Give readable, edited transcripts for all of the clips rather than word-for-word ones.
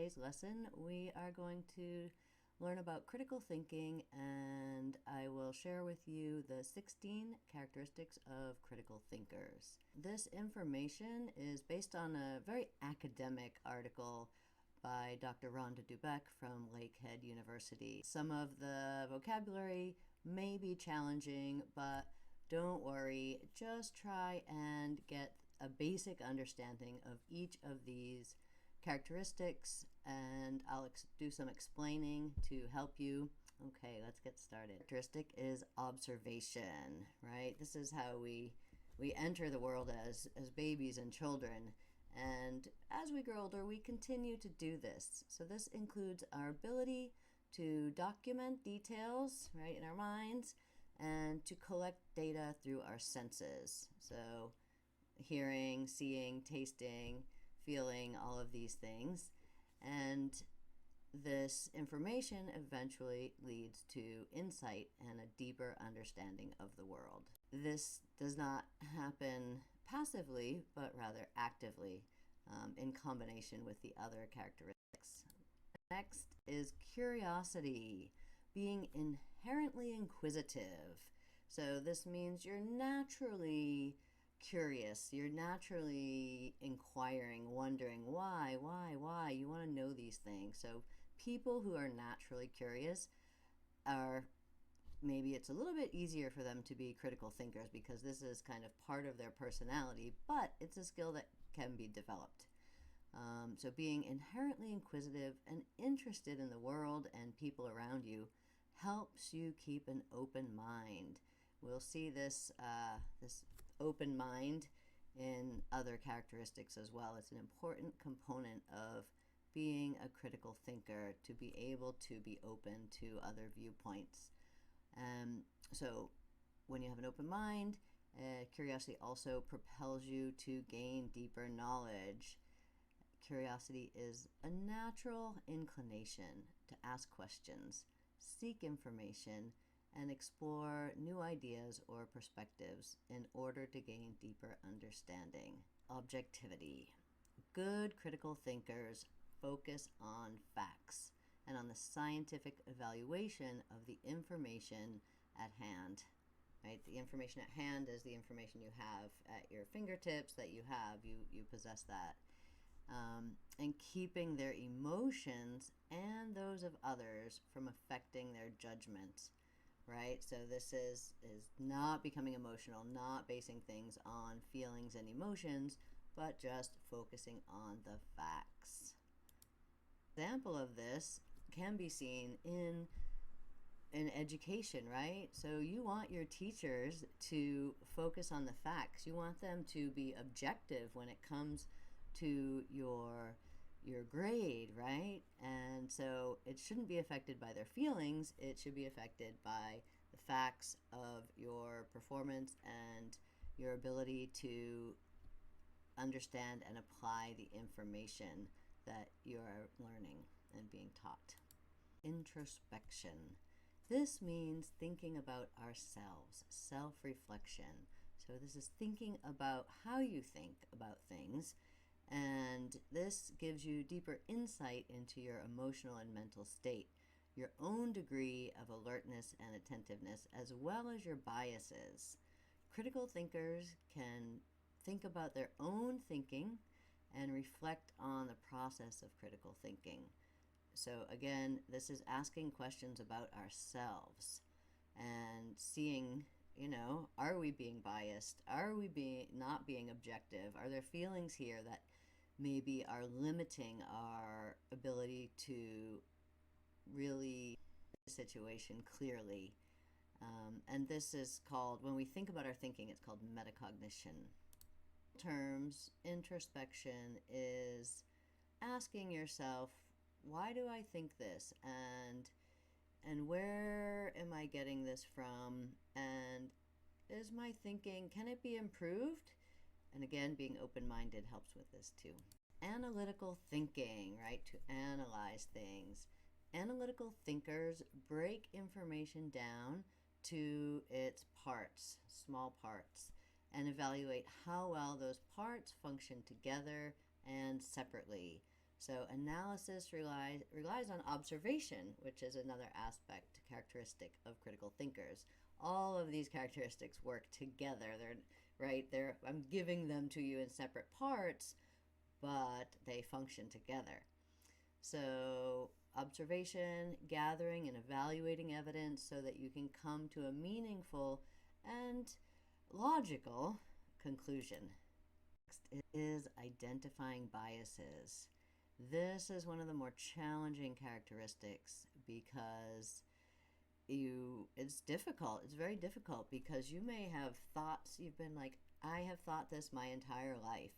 today's lesson, we are going to learn about critical thinking, and I will share with you the 16 characteristics of critical thinkers. This information is based on a very academic article by Dr. Rhonda Dubeck from Lakehead University. Some of the vocabulary may be challenging, but don't worry, just try and get a basic understanding of each of these characteristics, and I'll do some explaining to help you. Okay, let's get started. Characteristic is observation, right? This is how we enter the world as babies and children, and as we grow older, we continue to do this. So this includes our ability to document details, right, in our minds, and to collect data through our senses. So hearing, seeing, tasting, feeling, all of these things. And this information eventually leads to insight and a deeper understanding of the world. This does not happen passively, but rather actively, in combination with the other characteristics. Next is curiosity, being inherently inquisitive. So this means you're naturally curious, you're naturally inquiring, wondering why. You want to know these things. So people who are naturally curious are, maybe it's a little bit easier for them to be critical thinkers because this is kind of part of their personality, but it's a skill that can be developed. So being inherently inquisitive and interested in the world and people around you helps you keep an open mind. We'll see this open mind in other characteristics as well. It's an important component of being a critical thinker, to be able to be open to other viewpoints. So when you have an open mind, curiosity also propels you to gain deeper knowledge. Curiosity is a natural inclination to ask questions, seek information, and explore new ideas or perspectives in order to gain deeper understanding. Objectivity. Good critical thinkers focus on facts and on the scientific evaluation of the information at hand. Right? The information at hand is the information you have at your fingertips, that you have, you possess that. And keeping their emotions and those of others from affecting their judgment. Right? So this is not becoming emotional, not basing things on feelings and emotions, but just focusing on the facts. Example of this can be seen in education, right? So you want your teachers to focus on the facts. You want them to be objective when it comes to your grade, right? And so it shouldn't be affected by their feelings. It should be affected by the facts of your performance and your ability to understand and apply the information that you're learning and being taught. Introspection. This means thinking about ourselves, self-reflection. So this is thinking about how you think about things, and this gives you deeper insight into your emotional and mental state, your own degree of alertness and attentiveness, as well as your biases. Critical thinkers can think about their own thinking and reflect on the process of critical thinking. So again, this is asking questions about ourselves and seeing, are we being biased? Are we not being objective? Are there feelings here that maybe are limiting our ability to really see the situation clearly? And this is called, when we think about our thinking, it's called metacognition. Terms, introspection is asking yourself, why do I think this? And where am I getting this from? And is my thinking, can it be improved? And again, being open-minded helps with this too. Analytical thinking, right? To analyze things. Analytical thinkers break information down to its parts, small parts, and evaluate how well those parts function together and separately. So analysis relies on observation, which is another aspect, characteristic of critical thinkers. All of these characteristics work together. I'm giving them to you in separate parts, but they function together. So observation, gathering and evaluating evidence so that you can come to a meaningful and logical conclusion. Next is identifying biases. This is one of the more challenging characteristics because it's difficult. It's very difficult because you may have thoughts, you've been like, I have thought this my entire life,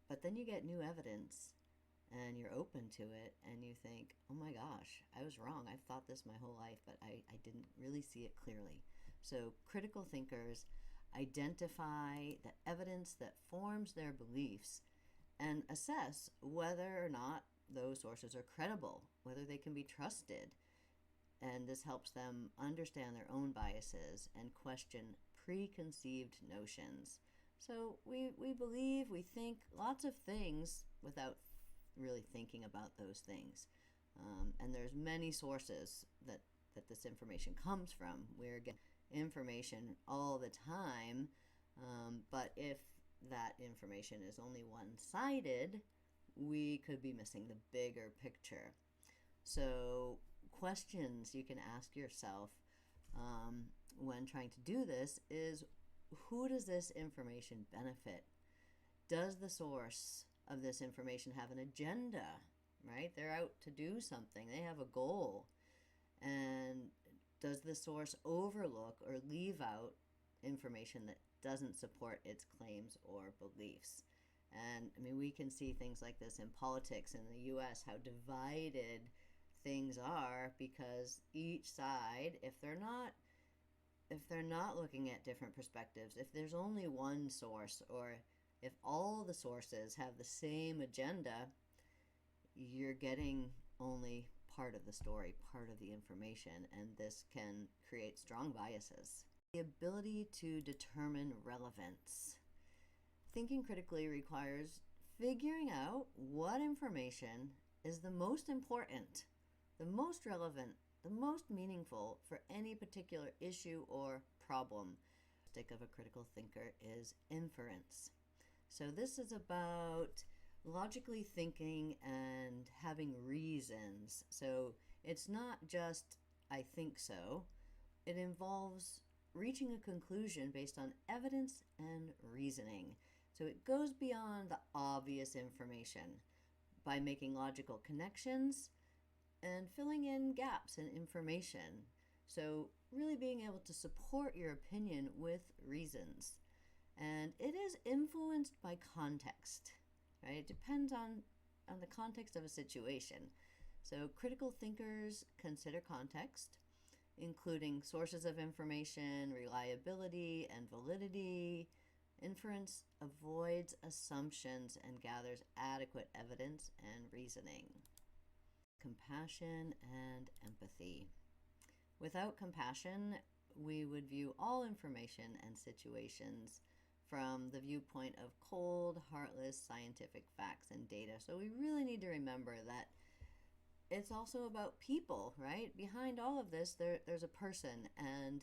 but then you get new evidence and you're open to it and you think, oh my gosh, I was wrong. I've thought this my whole life, but I didn't really see it clearly. So critical thinkers identify the evidence that forms their beliefs and assess whether or not those sources are credible, whether they can be trusted. And this helps them understand their own biases and question preconceived notions. So we believe, we think lots of things without really thinking about those things. And there's many sources that this information comes from. We're getting information all the time, but if that information is only one-sided, we could be missing the bigger picture. So questions you can ask yourself when trying to do this is, who does this information benefit? Does the source of this information have an agenda, right? They're out to do something. They have a goal. And does the source overlook or leave out information that doesn't support its claims or beliefs? And I mean, we can see things like this in politics in the US, how divided things are because each side, if they're not looking at different perspectives, if there's only one source, or if all the sources have the same agenda, you're getting only part of the story, part of the information, and this can create strong biases. The ability to determine relevance. Thinking critically requires figuring out what information is the most important, the most relevant, the most meaningful for any particular issue or problem. The characteristic of a critical thinker is inference. So this is about logically thinking and having reasons. So it's not just I think so. It involves reaching a conclusion based on evidence and reasoning. So it goes beyond the obvious information by making logical connections and filling in gaps in information. So really being able to support your opinion with reasons. And it is influenced by context, right? It depends on the context of a situation. So critical thinkers consider context, including sources of information, reliability, and validity. Inference avoids assumptions and gathers adequate evidence and reasoning. Compassion and empathy. Without compassion, we would view all information and situations from the viewpoint of cold, heartless scientific facts and data. So we really need to remember that it's also about people, right? Behind all of this, there's a person, and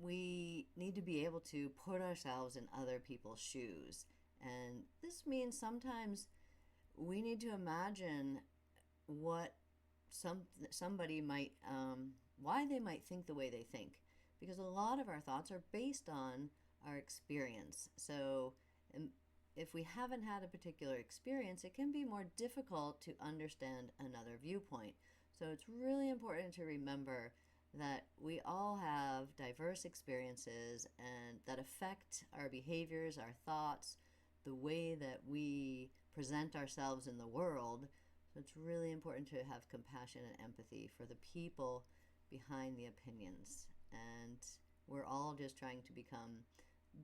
we need to be able to put ourselves in other people's shoes. And this means sometimes we need to imagine what somebody might, why they might think the way they think. Because a lot of our thoughts are based on our experience. So if we haven't had a particular experience, it can be more difficult to understand another viewpoint. So it's really important to remember that we all have diverse experiences and that affect our behaviors, our thoughts, the way that we present ourselves in the world. So it's really important to have compassion and empathy for the people behind the opinions. And we're all just trying to become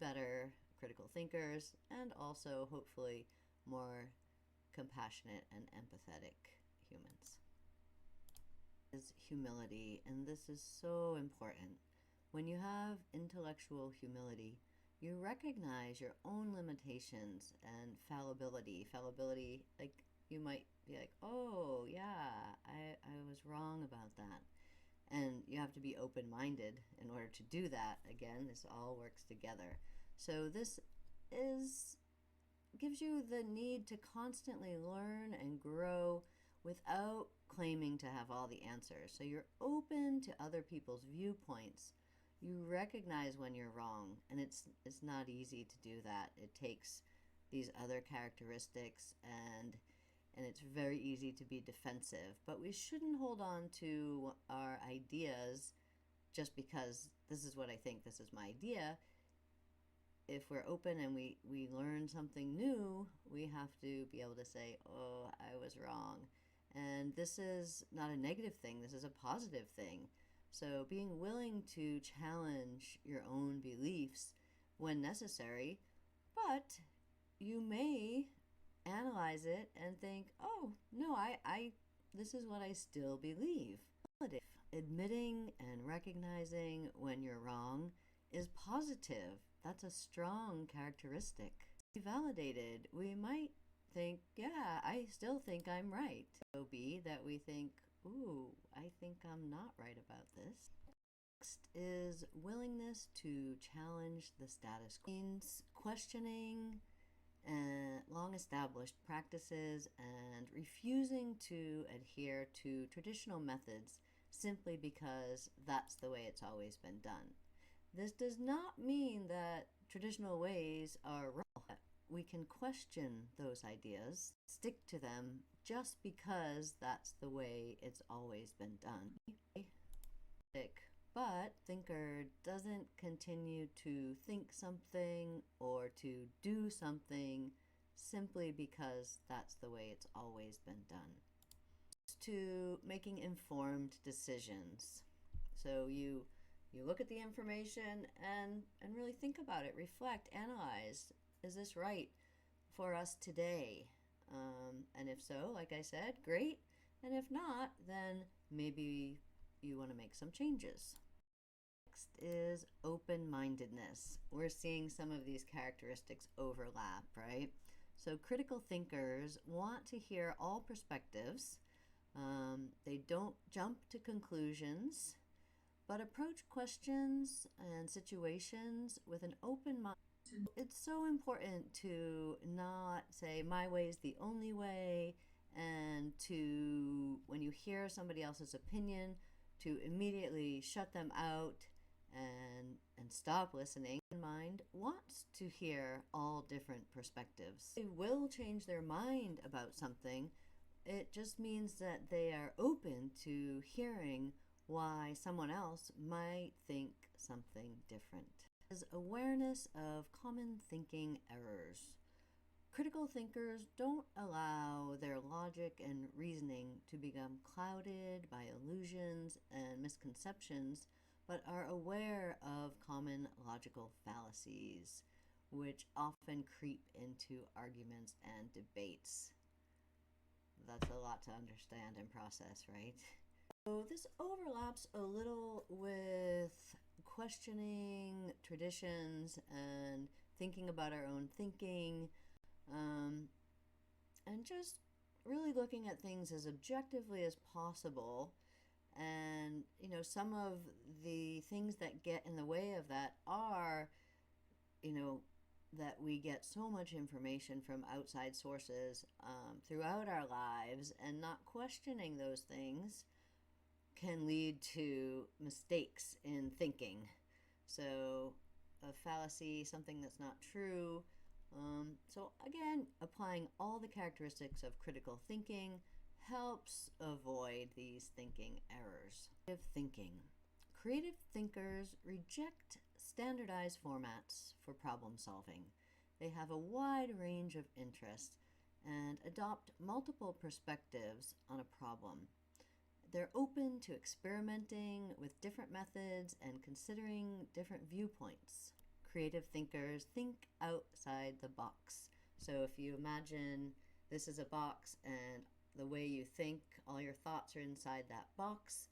better critical thinkers and also hopefully more compassionate and empathetic humans. Is humility, and this is so important. When you have intellectual humility, you recognize your own limitations and fallibility. Fallibility, like you might be like, oh, yeah, I was wrong about that. And you have to be open-minded in order to do that. Again, this all works together. So this gives you the need to constantly learn and grow without claiming to have all the answers. So you're open to other people's viewpoints. You recognize when you're wrong, and it's not easy to do that. It takes these other characteristics, and it's very easy to be defensive. But we shouldn't hold on to our ideas just because this is what I think, this is my idea. If we're open and we learn something new, we have to be able to say, oh, I was wrong. And this is not a negative thing, this is a positive thing. So being willing to challenge your own beliefs when necessary, but you may analyze it and think, oh, no, this is what I still believe. Admitting and recognizing when you're wrong is positive. That's a strong characteristic. Validated, we might think, yeah, I still think I'm right. So be that we think, ooh, I think I'm not right about this. Next is willingness to challenge the status quo. Means questioning long-established practices and refusing to adhere to traditional methods simply because that's the way it's always been done. This does not mean that traditional ways are wrong. We can question those ideas, stick to them just because that's the way it's always been done. But thinker doesn't continue to think something or to do something simply because that's the way it's always been done. To making informed decisions. So you look at the information and really think about it, reflect, analyze. Is this right for us today? And if so, like I said, great. And if not, then maybe you want to make some changes. Next is open-mindedness. We're seeing some of these characteristics overlap, right? So critical thinkers want to hear all perspectives. They don't jump to conclusions, but approach questions and situations with an open mind. It's so important to not say my way is the only way, and to, when you hear somebody else's opinion, to immediately shut them out and stop listening. Mind wants to hear all different perspectives. They will change their mind about something. It just means that they are open to hearing why someone else might think something different. Is awareness of common thinking errors. Critical thinkers don't allow their logic and reasoning to become clouded by illusions and misconceptions, but are aware of common logical fallacies, which often creep into arguments and debates. That's a lot to understand and process, right? So this overlaps a little with questioning traditions and thinking about our own thinking, and just really looking at things as objectively as possible. And, some of the things that get in the way of that are, that we get so much information from outside sources throughout our lives, and not questioning those things can lead to mistakes in thinking. So a fallacy, something that's not true. So again, applying all the characteristics of critical thinking helps avoid these thinking errors. Creative thinking. Creative thinkers reject standardized formats for problem solving. They have a wide range of interests and adopt multiple perspectives on a problem. They're open to experimenting with different methods and considering different viewpoints. Creative thinkers think outside the box. So if you imagine this is a box and the way you think, all your thoughts are inside that box,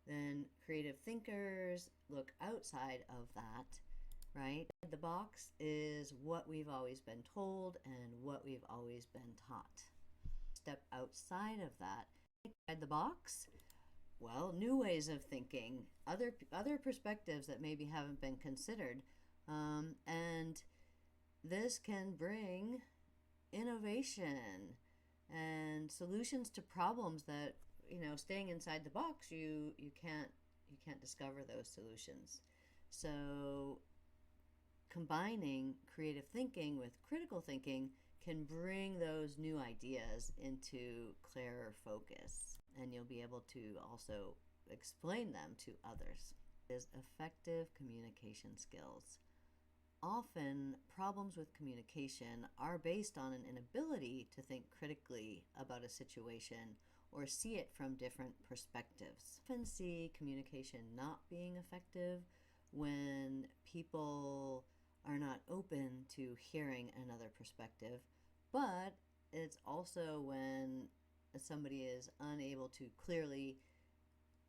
then creative thinkers look outside of that, right? The box is what we've always been told and what we've always been taught. step outside of that, outside the box, well, new ways of thinking, other perspectives that maybe haven't been considered, and this can bring innovation and solutions to problems that, staying inside the box, you can't discover those solutions. So combining creative thinking with critical thinking can bring those new ideas into clearer focus, and you'll be able to also explain them to others. Is effective communication skills. Often, problems with communication are based on an inability to think critically about a situation or see it from different perspectives. I often see communication not being effective when people are not open to hearing another perspective, but it's also when somebody is unable to clearly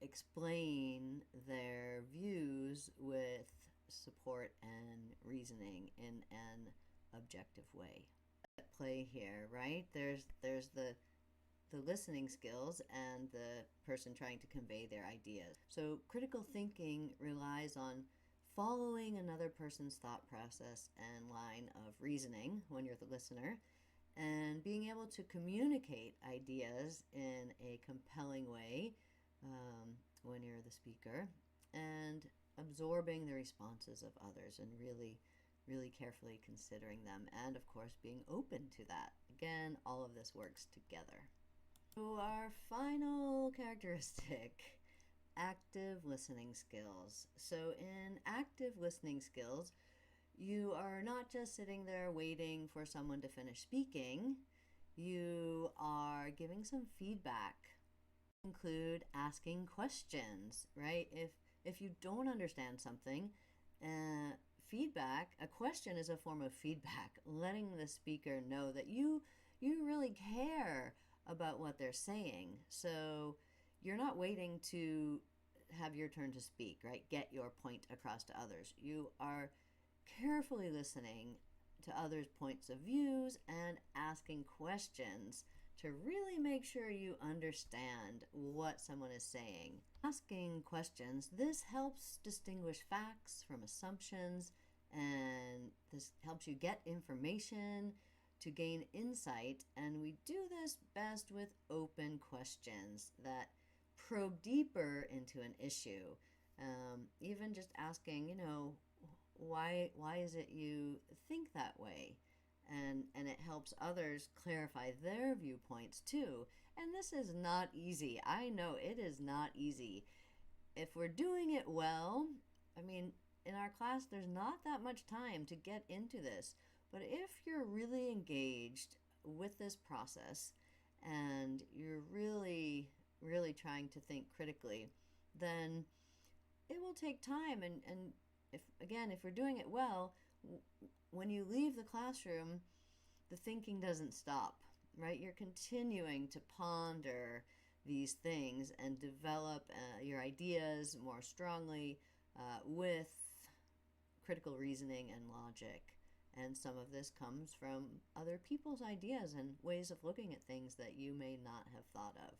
explain their views with support and reasoning in an objective way. At play here, right? There's the listening skills and the person trying to convey their ideas. So critical thinking relies on following another person's thought process and line of reasoning when you're the listener, and being able to communicate ideas in a compelling way when you're the speaker, and absorbing the responses of others and really carefully considering them, and of course being open to that. Again, all of this works together. So our final characteristic, active listening skills. So in active listening skills, you are not just sitting there waiting for someone to finish speaking. You are giving some feedback. Include asking questions, right? If you don't understand something, feedback, a question is a form of feedback, letting the speaker know that you really care about what they're saying. So you're not waiting to have your turn to speak, right? Get your point across to others. You are carefully listening to others' points of views and asking questions to really make sure you understand what someone is saying. Asking questions, this helps distinguish facts from assumptions, and this helps you get information to gain insight, and we do this best with open questions that probe deeper into an issue. Even just asking, why is it you think that way? And it helps others clarify their viewpoints too. And this is not easy. I know it is not easy. If we're doing it well, in our class, there's not that much time to get into this. But if you're really engaged with this process and you're really trying to think critically, then it will take time. And if we're doing it well, when you leave the classroom, the thinking doesn't stop, right? You're continuing to ponder these things and develop your ideas more strongly with critical reasoning and logic. And some of this comes from other people's ideas and ways of looking at things that you may not have thought of.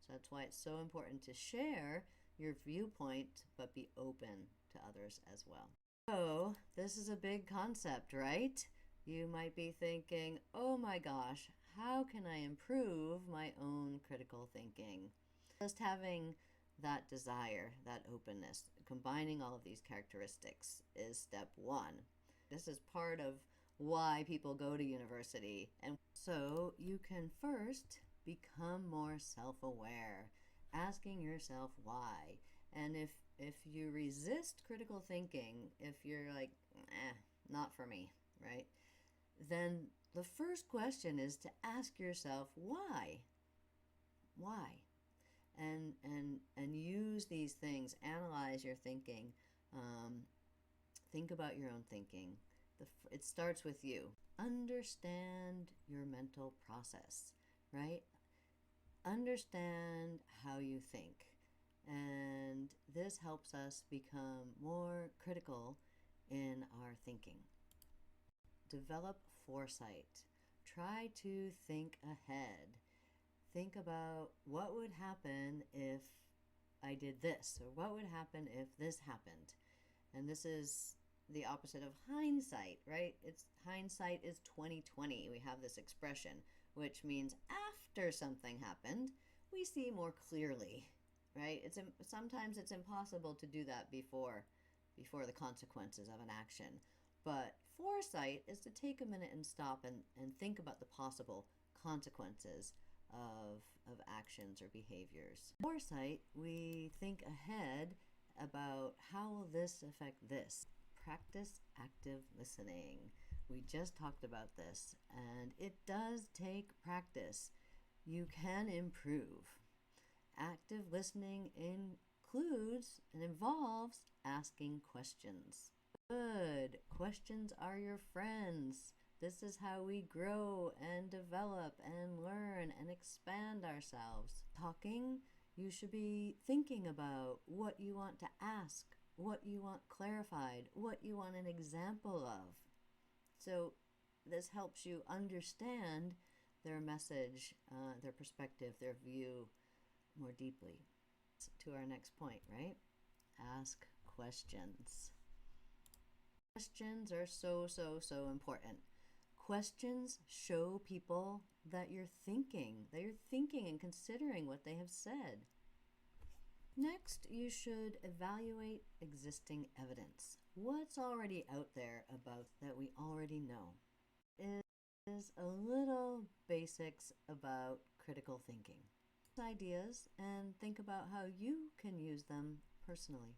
So that's why it's so important to share your viewpoint, but be open to others as well. So this is a big concept, right? You might be thinking, oh my gosh, how can I improve my own critical thinking? Just having that desire, that openness, combining all of these characteristics is step one. This is part of why people go to university. And so you can first become more self-aware, asking yourself why. And if you resist critical thinking, if you're like, not for me, right? Then the first question is to ask yourself why. Why? And use these things, analyze your thinking, think about your own thinking. It starts with you. Understand your mental process, right? Understand how you think. And this helps us become more critical in our thinking. Develop foresight. Try to think ahead. think about what would happen if I did this, or what would happen if this happened. And this is the opposite of hindsight, right? It's hindsight is 2020. We have this expression, which means after something happened, we see more clearly, right? Sometimes it's impossible to do that before the consequences of an action. But foresight is to take a minute and stop and think about the possible consequences of actions or behaviors. Foresight, we think ahead about how will this affect this. Practice active listening. We just talked about this, and it does take practice. You can improve. Active listening includes and involves asking questions. Good. Questions are your friends. This is how we grow and develop and learn and expand ourselves. Talking, you should be thinking about what you want to ask, what you want clarified, what you want an example of. So this helps you understand their message, their perspective, their view more deeply. To our next point, right? Ask questions. Questions are so important. Questions show people that you're thinking and considering what they have said. Next, you should evaluate existing evidence. What's already out there about that we already know? Is a little basics about critical thinking. Ideas and think about how you can use them personally.